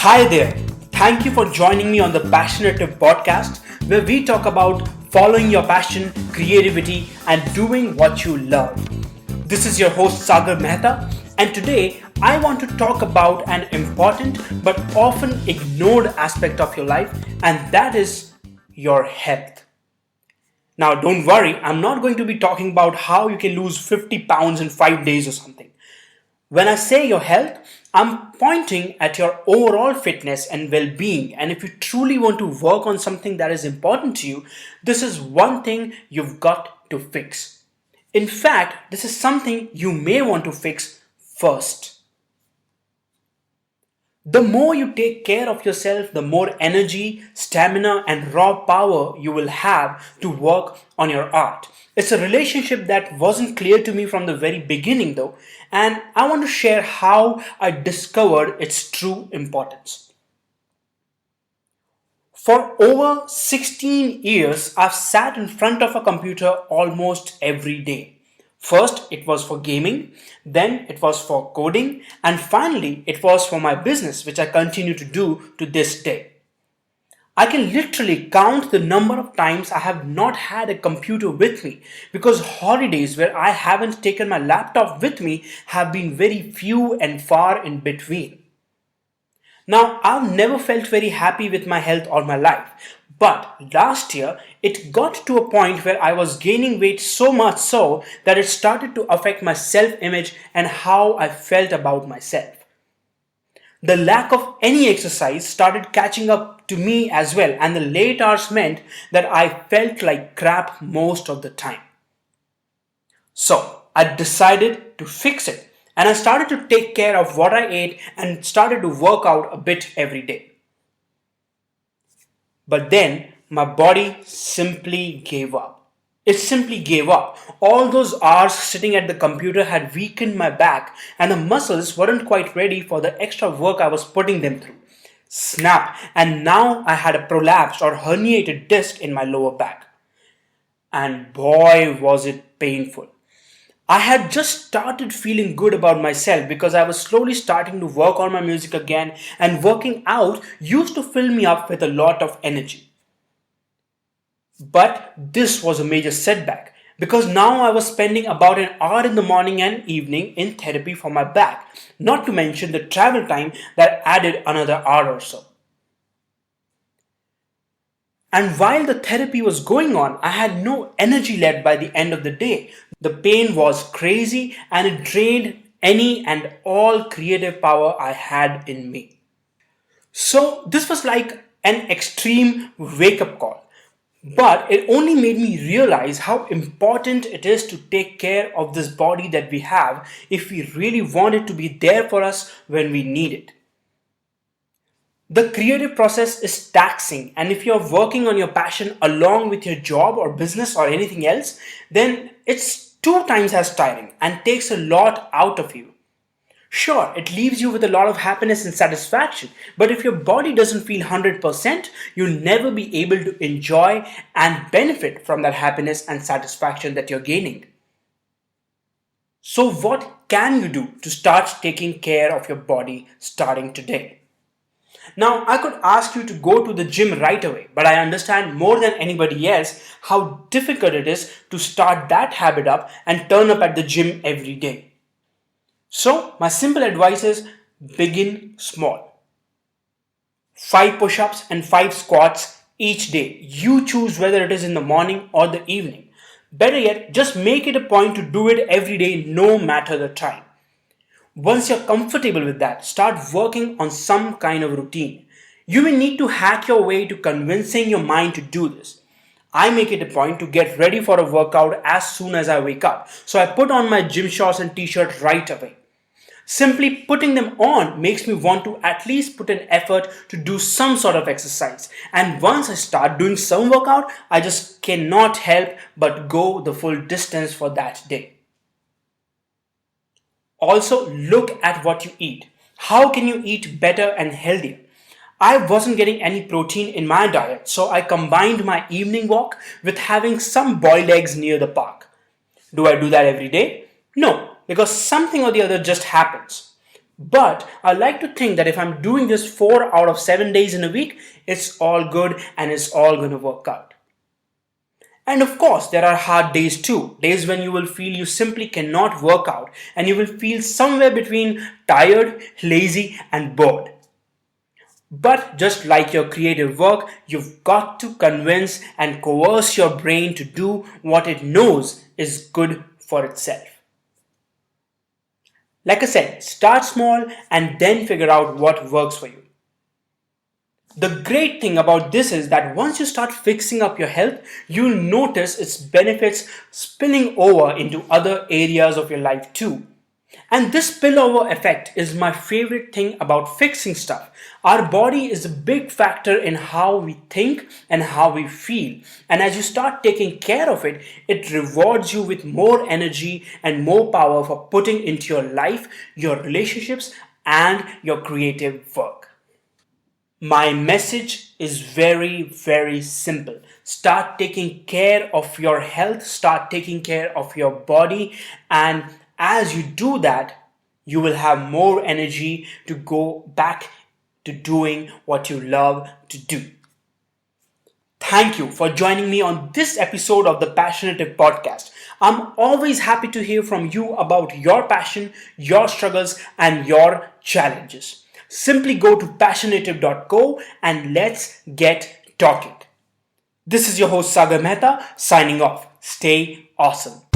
Hi there. Thank you for joining me on the Passionative podcast, where we talk about following your passion, creativity, and doing what you love. This is your host Sagar Mehta, and today I want to talk about an important but often ignored aspect of your life, and that is your health. Now, don't worry, I'm not going to be talking about how you can lose 50 pounds in 5 days or something. When I say your health, I'm pointing at your overall fitness and well being. And if you truly want to work on something that is important to you, this is one thing you've got to fix. In fact, this is something you may want to fix first. The more you take care of yourself, the more energy, stamina, and raw power you will have to work on your art. It's a relationship that wasn't clear to me from the very beginning, though, and I want to share how I discovered its true importance. For over 16 years, I've sat in front of a computer almost every day. First, it was for gaming, then it was for coding, and finally, it was for my business, which I continue to do to this day. I can literally count the number of times I have not had a computer with me because holidays where I haven't taken my laptop with me have been very few and far in between. Now, I've never felt very happy with my health all my life, but last year it got to a point where I was gaining weight so much so that it started to affect my self image and how I felt about myself. The lack of any exercise started catching up to me as well, and the late hours meant that I felt like crap most of the time. So I decided to fix it, and I started to take care of what I ate and started to work out a bit every day. But then my body simply gave up. It simply gave up. All those hours sitting at the computer had weakened my back, and the muscles weren't quite ready for the extra work I was putting them through. Snap, and now I had a prolapsed or herniated disc in my lower back. And boy, was it painful. I had just started feeling good about myself because I was slowly starting to work on my music again, and working out used to fill me up with a lot of energy. But this was a major setback because now I was spending about an hour in the morning and evening in therapy for my back, not to mention the travel time that added another hour or so. And while the therapy was going on, I had no energy left by the end of the day. The pain was crazy and it drained any and all creative power I had in me. So, this was like an extreme wake up call. But it only made me realize how important it is to take care of this body that we have if we really want it to be there for us when we need it. The creative process is taxing, and if you're working on your passion along with your job or business or anything else, then it's two times as tiring and takes a lot out of you. Sure, it leaves you with a lot of happiness and satisfaction, but if your body doesn't feel 100%, you'll never be able to enjoy and benefit from that happiness and satisfaction that you're gaining. So, what can you do to start taking care of your body starting today? Now, I could ask you to go to the gym right away, but I understand more than anybody else how difficult it is to start that habit up and turn up at the gym every day. So, my simple advice is begin small. 5 push ups and 5 squats each day. You choose whether it is in the morning or the evening. Better yet, just make it a point to do it every day, no matter the time. Once you're comfortable with that, start working on some kind of routine. You may need to hack your way to convincing your mind to do this. I make it a point to get ready for a workout as soon as I wake up. So I put on my gym shorts and t-shirt right away. Simply putting them on makes me want to at least put an effort to do some sort of exercise. And once I start doing some workout, I just cannot help but go the full distance for that day. Also, look at what you eat. How can you eat better and healthier? I wasn't getting any protein in my diet, so I combined my evening walk with having some boiled eggs near the park. Do I do that every day? No, because something or the other just happens. But I like to think that if I'm doing this 4 out of 7 days in a week, it's all good and it's all going to work out. And of course, there are hard days too. Days when you will feel you simply cannot work out and you will feel somewhere between tired, lazy, and bored. But just like your creative work, you've got to convince and coerce your brain to do what it knows is good for itself. Like I said, start small and then figure out what works for you. The great thing about this is that once you start fixing up your health, you'll notice its benefits spilling over into other areas of your life too. And this spillover effect is my favorite thing about fixing stuff. Our body is a big factor in how we think and how we feel. And as you start taking care of it, it rewards you with more energy and more power for putting into your life, your relationships, and your creative work. My message is very, very simple. Start taking care of your health, start taking care of your body, and as you do that, you will have more energy to go back to doing what you love to do. Thank you for joining me on this episode of the Passionative podcast. I'm always happy to hear from you about your passion, your struggles, and your challenges. Simply go to Passionative.co and let's get talking. This is your host Sagar Mehta signing off. Stay awesome.